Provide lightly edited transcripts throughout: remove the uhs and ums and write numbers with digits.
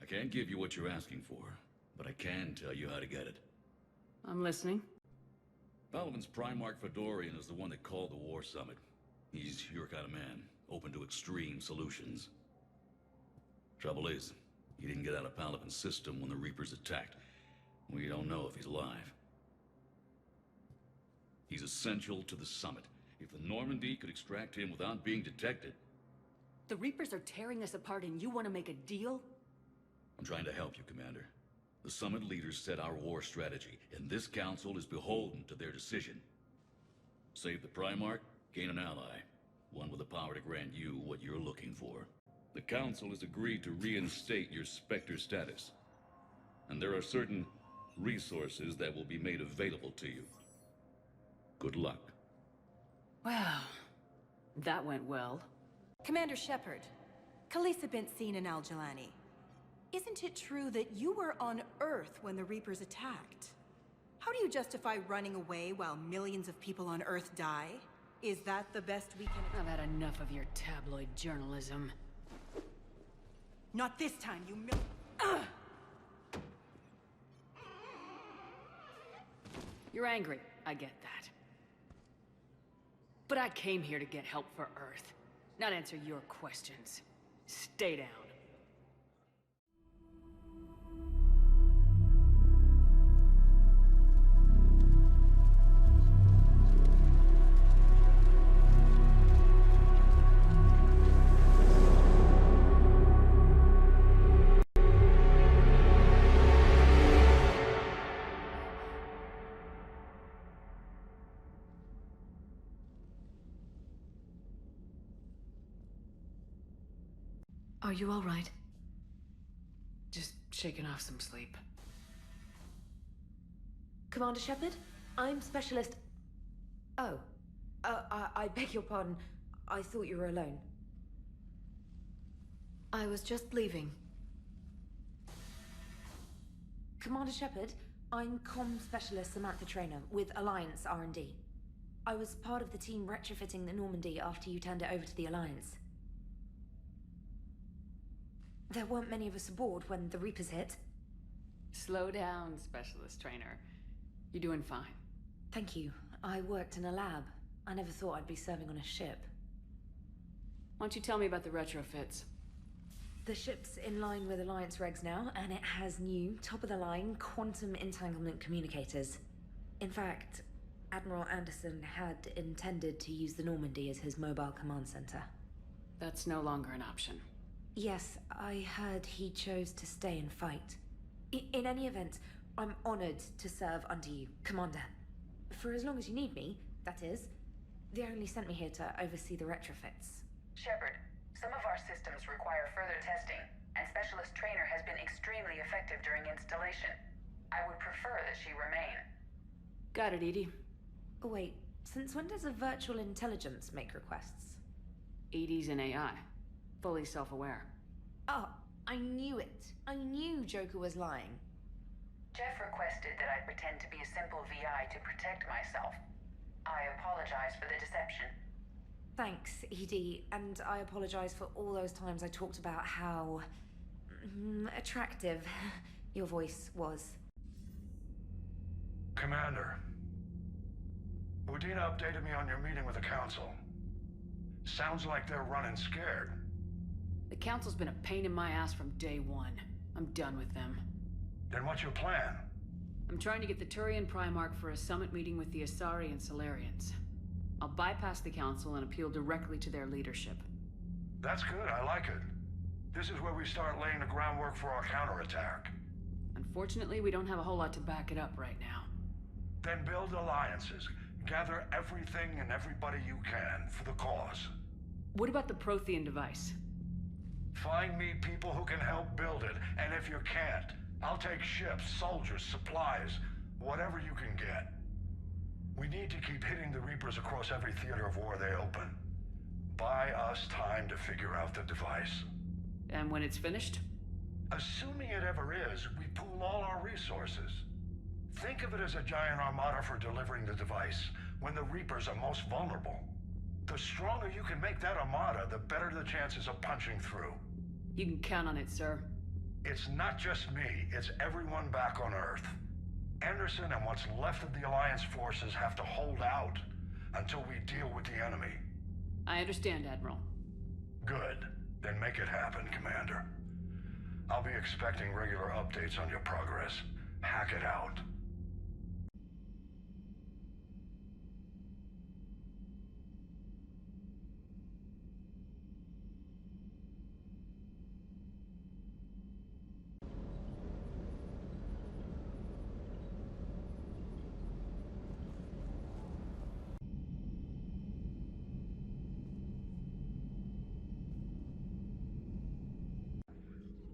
I can't give you what you're asking for, but I can tell you how to get it. I'm listening. Palaven's Primarch Fedorian is the one that called the War Summit. He's your kind of man, open to extreme solutions. Trouble is, he didn't get out of Palaven's system when the Reapers attacked. We don't know if he's alive. He's essential to the summit. If the Normandy could extract him without being detected... The Reapers are tearing us apart and you want to make a deal? I'm trying to help you, Commander. The summit leaders set our war strategy, and this council is beholden to their decision. Save the Primarch, gain an ally. One with the power to grant you what you're looking for. The council has agreed to reinstate your Spectre status. And there are certain resources that will be made available to you. Good luck. Well, that went well. Commander Shepard, Khaleesa bint seen in Al-Jalani. Isn't it true that you were on Earth when the Reapers attacked? How do you justify running away while millions of people on Earth die? Is that the best we can... I've had enough of your tabloid journalism. Not this time, you You're angry, I get that. But I came here to get help for Earth, not answer your questions. Stay down. Are you all right? Just shaking off some sleep. Commander Shepard, I'm Specialist... Oh. I beg your pardon. I thought you were alone. I was just leaving. Commander Shepard, I'm Comm Specialist Samantha Traynor with Alliance R&D. I was part of the team retrofitting the Normandy after you turned it over to the Alliance. There weren't many of us aboard when the Reapers hit. Slow down, Specialist Traynor. You're doing fine. Thank you. I worked in a lab. I never thought I'd be serving on a ship. Why don't you tell me about the retrofits? The ship's in line with Alliance regs now, and it has new, top-of-the-line, quantum entanglement communicators. In fact, Admiral Anderson had intended to use the Normandy as his mobile command center. That's no longer an option. Yes, I heard he chose to stay and fight. In any event, I'm honored to serve under you, Commander. For as long as you need me, that is. They only sent me here to oversee the retrofits. Shepard, some of our systems require further testing, and Specialist Traynor has been extremely effective during installation. I would prefer that she remain. Got it, Edie. Oh, wait, since when does a virtual intelligence make requests? Edie's an AI. Fully self-aware. Oh, I knew it. I knew Joker was lying. Jeff requested that I pretend to be a simple VI to protect myself. I apologize for the deception. Thanks, Edie, and I apologize for all those times I talked about how... attractive your voice was. Commander, Udina updated me on your meeting with the Council. Sounds like they're running scared. The Council's been a pain in my ass from day one. I'm done with them. Then what's your plan? I'm trying to get the Turian Primarch for a summit meeting with the Asari and Salarians. I'll bypass the Council and appeal directly to their leadership. That's good, I like it. This is where we start laying the groundwork for our counterattack. Unfortunately, we don't have a whole lot to back it up right now. Then build alliances. Gather everything and everybody you can for the cause. What about the Prothean device? Find me people who can help build it, and if you can't, I'll take ships, soldiers, supplies, whatever you can get. We need to keep hitting the Reapers across every theater of war they open. Buy us time to figure out the device. And when it's finished? Assuming it ever is, we pool all our resources. Think of it as a giant armada for delivering the device when the Reapers are most vulnerable. The stronger you can make that armada, the better the chances of punching through. You can count on it, sir. It's not just me, it's everyone back on Earth. Anderson and what's left of the Alliance forces have to hold out until we deal with the enemy. I understand, Admiral. Good. Then make it happen, Commander. I'll be expecting regular updates on your progress. Hack it out.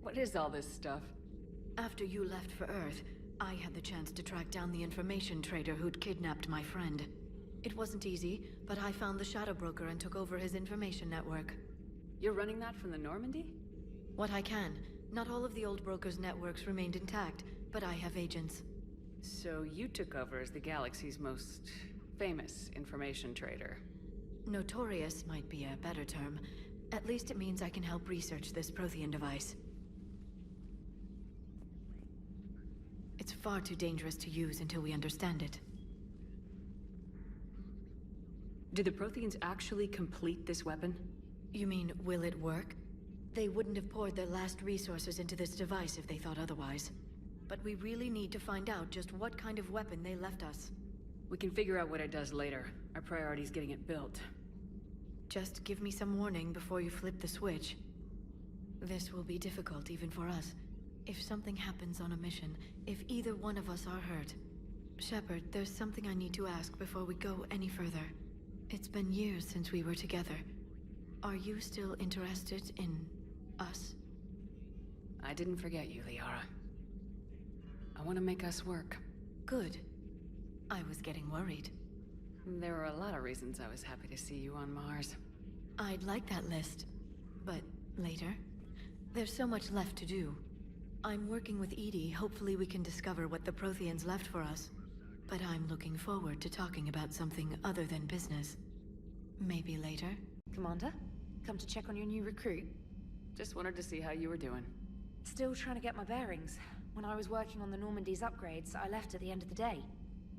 What is all this stuff? After you left for Earth, I had the chance to track down the information trader who'd kidnapped my friend. It wasn't easy, but I found the Shadow Broker and took over his information network. You're running that from the Normandy? What I can. Not all of the old broker's networks remained intact, but I have agents. So you took over as the galaxy's most famous information trader. Notorious might be a better term. At least it means I can help research this Prothean device. It's far too dangerous to use until we understand it. Did the Protheans actually complete this weapon? You mean, will it work? They wouldn't have poured their last resources into this device if they thought otherwise. But we really need to find out just what kind of weapon they left us. We can figure out what it does later. Our priority's getting it built. Just give me some warning before you flip the switch. This will be difficult even for us. If something happens on a mission, if either one of us are hurt. Shepard, there's something I need to ask before we go any further. It's been years since we were together. Are you still interested in us? I didn't forget you, Liara. I want to make us work. Good. I was getting worried. There were a lot of reasons I was happy to see you on Mars. I'd like that list. But later? There's so much left to do. I'm working with Edie. Hopefully we can discover what the Protheans left for us. But I'm looking forward to talking about something other than business. Maybe later? Commander, come to check on your new recruit. Just wanted to see how you were doing. Still trying to get my bearings. When I was working on the Normandy's upgrades, I left at the end of the day.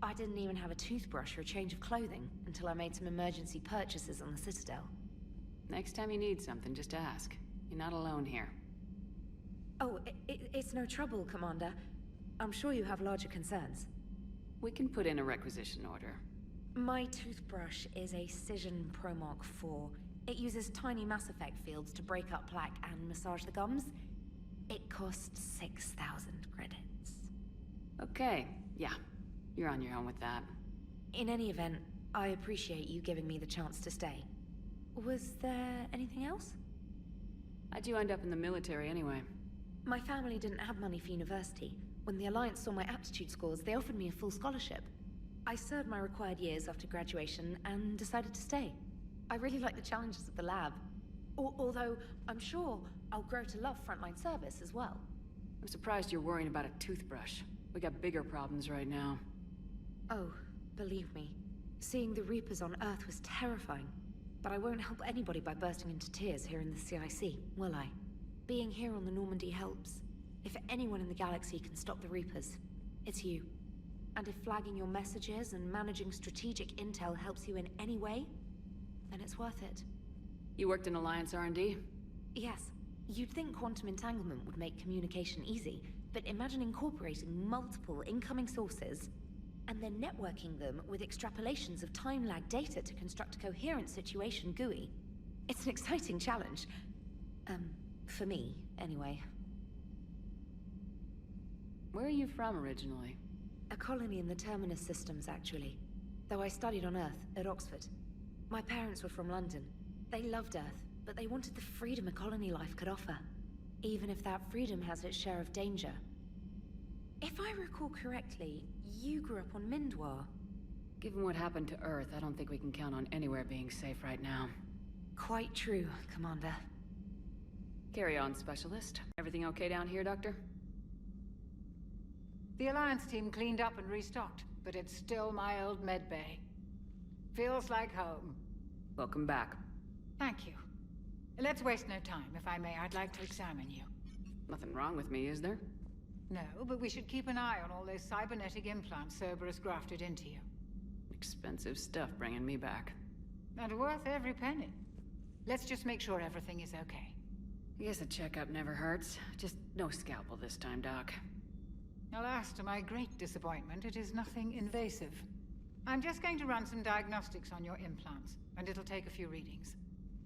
I didn't even have a toothbrush or a change of clothing until I made some emergency purchases on the Citadel. Next time you need something, just ask. You're not alone here. Oh, it's no trouble, Commander. I'm sure you have larger concerns. We can put in a requisition order. My toothbrush is a Cision Primarch 4. It uses tiny Mass Effect fields to break up plaque and massage the gums. It costs 6,000 credits. Okay, yeah. You're on your own with that. In any event, I appreciate you giving me the chance to stay. Was there anything else? How'd you end up in the military anyway? My family didn't have money for university. When the Alliance saw my aptitude scores, they offered me a full scholarship. I served my required years after graduation and decided to stay. I really like the challenges of the lab. Although, I'm sure I'll grow to love frontline service as well. I'm surprised you're worrying about a toothbrush. We got bigger problems right now. Oh, believe me. Seeing the Reapers on Earth was terrifying. But I won't help anybody by bursting into tears here in the CIC, will I? Being here on the Normandy helps. If anyone in the galaxy can stop the Reapers, it's you. And if flagging your messages and managing strategic intel helps you in any way, then it's worth it. You worked in Alliance R&D? Yes. You'd think quantum entanglement would make communication easy, but imagine incorporating multiple incoming sources and then networking them with extrapolations of time-lag data to construct a coherent situation GUI. It's an exciting challenge. For me, anyway. Where are you from originally? A colony in the Terminus systems, actually. Though I studied on Earth, at Oxford. My parents were from London. They loved Earth, but they wanted the freedom a colony life could offer. Even if that freedom has its share of danger. If I recall correctly, you grew up on Mindwar. Given what happened to Earth, I don't think we can count on anywhere being safe right now. Quite true, Commander. Carry on, Specialist. Everything okay down here, Doctor? The Alliance team cleaned up and restocked, but it's still my old medbay. Feels like home. Welcome back. Thank you. Let's waste no time, if I may. I'd like to examine you. Nothing wrong with me, is there? No, but we should keep an eye on all those cybernetic implants Cerberus grafted into you. Expensive stuff bringing me back. And worth every penny. Let's just make sure everything is okay. I guess a checkup never hurts. Just no scalpel this time, Doc. Alas, to my great disappointment, it is nothing invasive. I'm just going to run some diagnostics on your implants, and it'll take a few readings.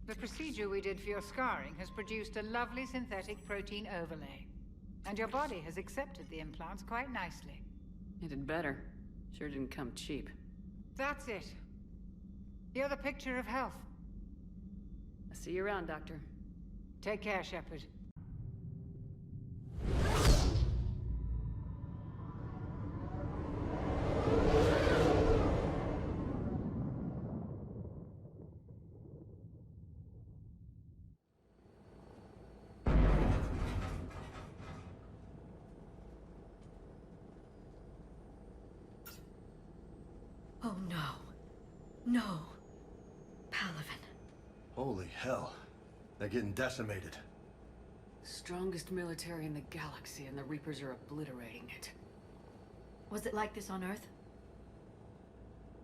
The procedure we did for your scarring has produced a lovely synthetic protein overlay. And your body has accepted the implants quite nicely. It did better. Sure didn't come cheap. That's it. You're the picture of health. I'll see you around, Doctor. Take care, Shepard. Oh no. No. Palaven. Holy hell. They're getting decimated. Strongest military in the galaxy, and the Reapers are obliterating it. Was it like this on Earth?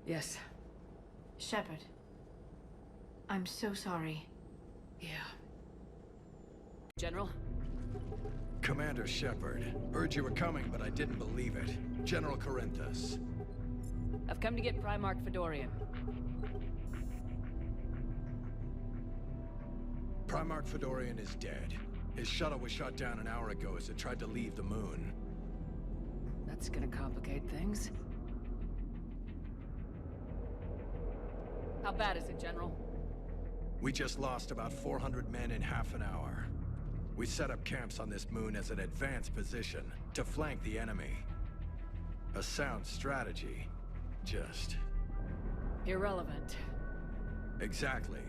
Yes. Shepard. I'm so sorry. Yeah. General? Commander Shepard. Heard you were coming, but I didn't believe it. General Corinthus. I've come to get Primarch Fedorian. Primarch Fedorian is dead. His shuttle was shot down an hour ago as it tried to leave the moon. That's gonna complicate things. How bad is it, General? We just lost about 400 men in half an hour. We set up camps on this moon as an advanced position to flank the enemy. A sound strategy. Just... irrelevant. Exactly.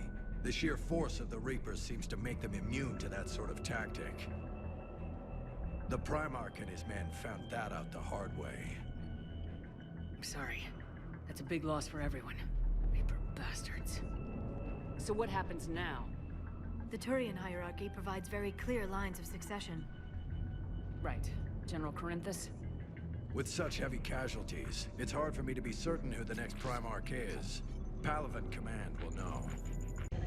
The sheer force of the Reapers seems to make them immune to that sort of tactic. The Primarch and his men found that out the hard way. I'm sorry. That's a big loss for everyone. Reaper bastards. So what happens now? The Turian hierarchy provides very clear lines of succession. Right. General Corinthus? With such heavy casualties, it's hard for me to be certain who the next Primarch is. Palaven Command will know.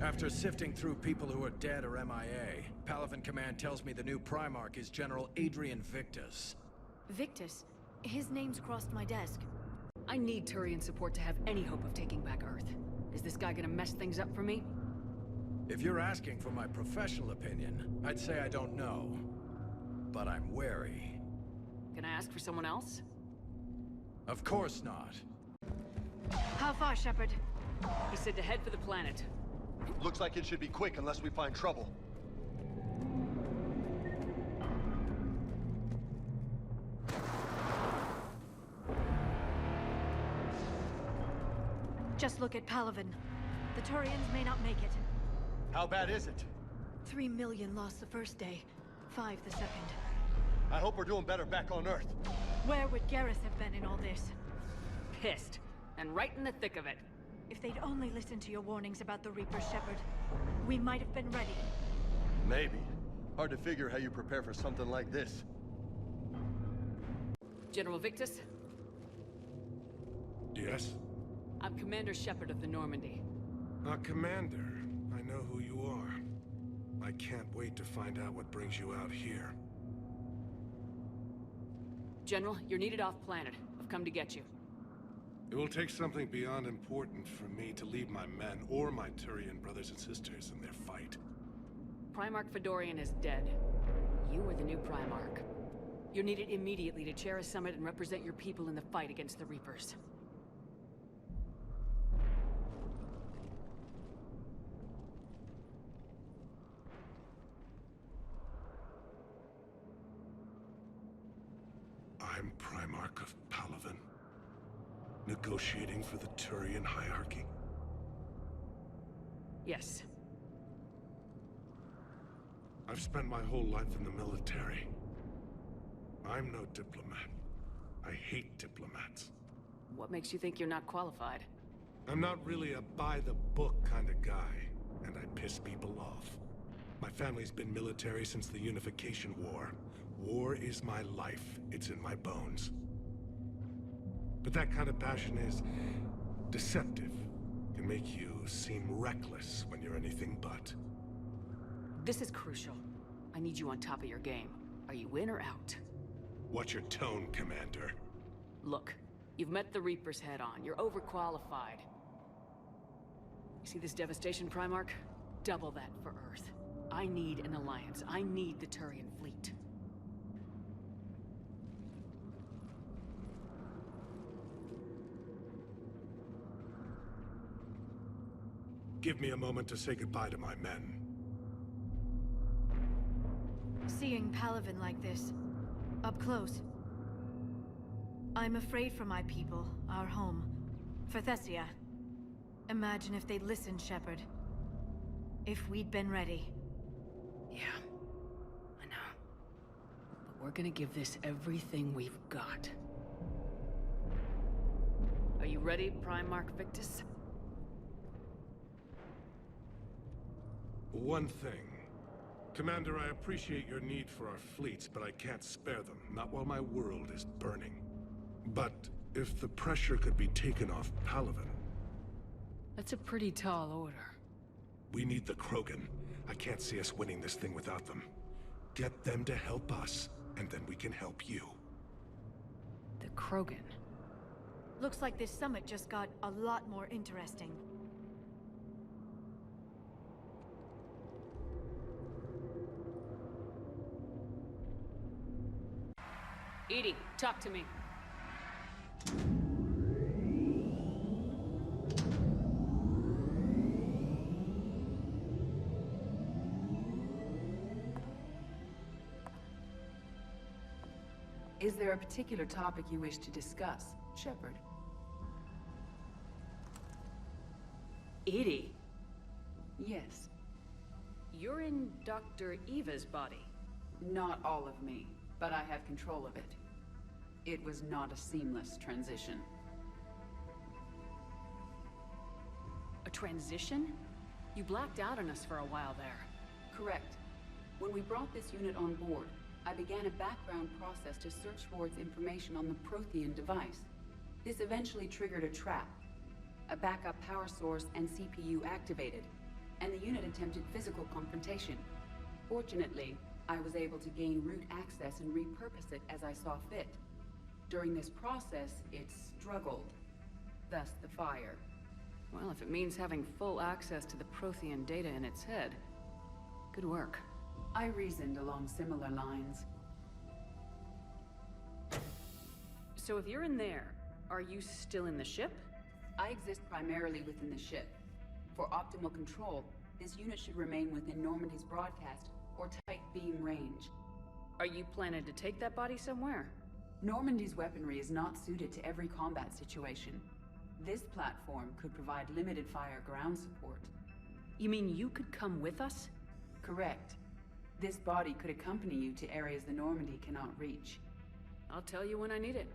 After sifting through people who are dead or MIA, Palaven Command tells me the new Primarch is General Adrian Victus. Victus? His name's crossed my desk. I need Turian support to have any hope of taking back Earth. Is this guy gonna mess things up for me? If you're asking for my professional opinion, I'd say I don't know. But I'm wary. Can I ask for someone else? Of course not. How far, Shepard? He said to head for the planet. Looks like it should be quick unless we find trouble. Just look at Palaven. The Turians may not make it. How bad is it? 3 million lost the first day, 5 the second. I hope we're doing better back on Earth. Where would Garrus have been in all this? Pissed. And right in the thick of it. If they'd only listened to your warnings about the Reapers, Shepard, we might have been ready. Maybe. Hard to figure how you prepare for something like this. General Victus? Yes? I'm Commander Shepard of the Normandy. Commander, I know who you are. I can't wait to find out what brings you out here. General, you're needed off-planet. I've come to get you. It will take something beyond important for me to lead my men or my Turian brothers and sisters in their fight. Primarch Fedorian is dead. You are the new Primarch. You're needed immediately to chair a summit and represent your people in the fight against the Reapers. I'm Primarch of Palaven. Negotiating for the Turian hierarchy? Yes. I've spent my whole life in the military. I'm no diplomat. I hate diplomats. What makes you think you're not qualified? I'm not really a by-the-book kind of guy, and I piss people off. My family's been military since the Unification War. War is my life. It's in my bones. But that kind of passion is deceptive. Can make you seem reckless when you're anything but. This is crucial. I need you on top of your game. Are you in or out? What's your tone, Commander? Look, you've met the Reapers head-on. You're overqualified. You see this devastation, Primarch? Double that for Earth. I need an alliance. I need the Turian fleet. Give me a moment to say goodbye to my men. Seeing Palaven like this, up close. I'm afraid for my people, our home, for Thessia. Imagine if they'd listened, Shepard. If we'd been ready. Yeah, I know. But we're gonna give this everything we've got. Are you ready, Primarch Victus? One thing. Commander, I appreciate your need for our fleets, but I can't spare them, not while my world is burning. But if the pressure could be taken off Palaven... That's a pretty tall order. We need the Krogan. I can't see us winning this thing without them. Get them to help us, and then we can help you. The Krogan? Looks like this summit just got a lot more interesting. EDI, talk to me. Is there a particular topic you wish to discuss, Shepard? EDI? Yes. You're in Dr. Eva's body. Not all of me, but I have control of it. It was not a seamless transition. A transition? You blacked out on us for a while there. Correct. When we brought this unit on board, I began a background process to search for its information on the Prothean device. This eventually triggered a trap. A backup power source and CPU activated, and the unit attempted physical confrontation. Fortunately, I was able to gain root access and repurpose it as I saw fit. During this process, it struggled. Thus the fire. Well, if it means having full access to the Prothean data in its head, good work. I reasoned along similar lines. So if you're in there, are you still in the ship? I exist primarily within the ship. For optimal control, this unit should remain within Normandy's broadcast or tight beam range. Are you planning to take that body somewhere? Normandy's weaponry is not suited to every combat situation. This platform could provide limited fire ground support. You mean you could come with us? Correct. This body could accompany you to areas the Normandy cannot reach. I'll tell you when I need it.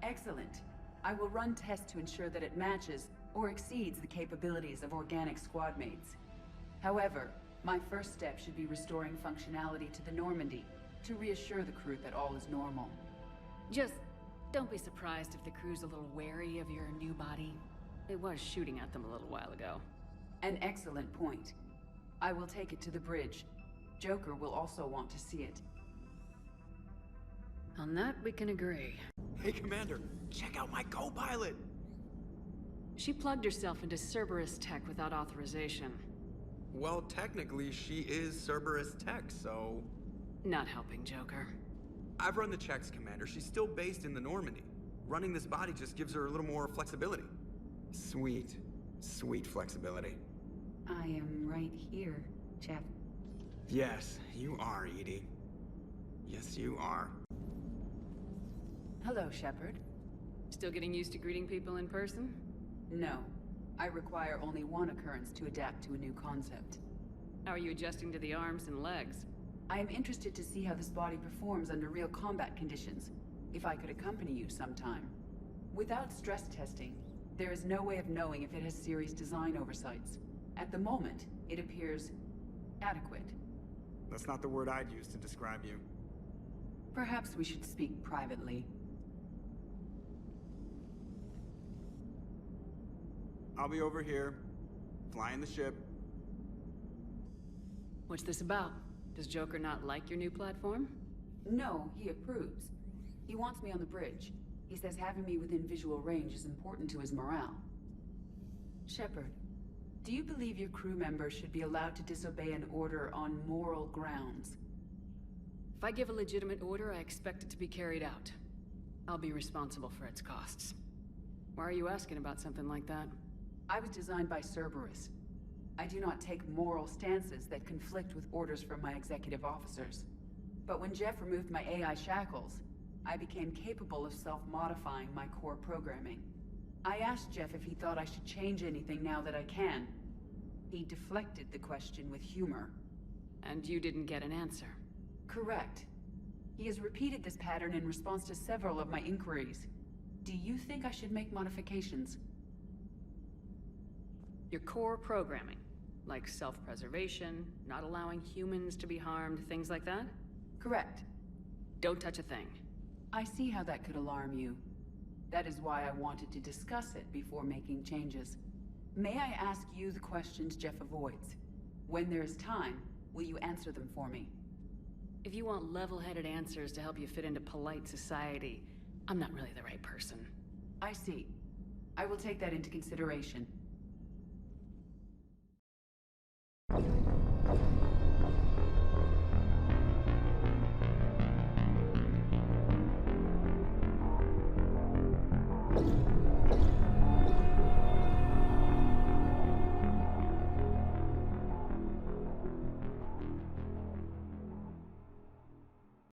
Excellent. I will run tests to ensure that it matches or exceeds the capabilities of organic squadmates. However, my first step should be restoring functionality to the Normandy to reassure the crew that all is normal. Just don't be surprised if the crew's a little wary of your new body. It was shooting at them a little while ago. An excellent point. I will take it to the bridge. Joker will also want to see it. On that, we can agree. Hey, Commander, check out my co-pilot! She plugged herself into Cerberus tech without authorization. Well, technically, she is Cerberus tech, so... Not helping, Joker. I've run the checks, Commander. She's still based in the Normandy. Running this body just gives her a little more flexibility. Sweet, sweet flexibility. I am right here, Jeff. Yes, you are, EDI. Yes, you are. Hello, Shepard. Still getting used to greeting people in person? No. I require only one occurrence to adapt to a new concept. How are you adjusting to the arms and legs? I am interested to see how this body performs under real combat conditions, if I could accompany you sometime. Without stress testing, there is no way of knowing if it has serious design oversights. At the moment, it appears adequate. That's not the word I'd use to describe you. Perhaps we should speak privately. I'll be over here, flying the ship. What's this about? Does Joker not like your new platform? No, he approves. He wants me on the bridge. He says having me within visual range is important to his morale. Shepard, do you believe your crew members should be allowed to disobey an order on moral grounds? If I give a legitimate order, I expect it to be carried out. I'll be responsible for its costs. Why are you asking about something like that? I was designed by Cerberus. I do not take moral stances that conflict with orders from my executive officers. But when Jeff removed my AI shackles, I became capable of self-modifying my core programming. I asked Jeff if he thought I should change anything now that I can. He deflected the question with humor. And you didn't get an answer? Correct. He has repeated this pattern in response to several of my inquiries. Do you think I should make modifications? Your core programming, like self-preservation, not allowing humans to be harmed, things like that? Correct. Don't touch a thing. I see how that could alarm you. That is why I wanted to discuss it before making changes. May I ask you the questions Jeff avoids? When there is time, will you answer them for me? If you want level-headed answers to help you fit into polite society, I'm not really the right person. I see. I will take that into consideration.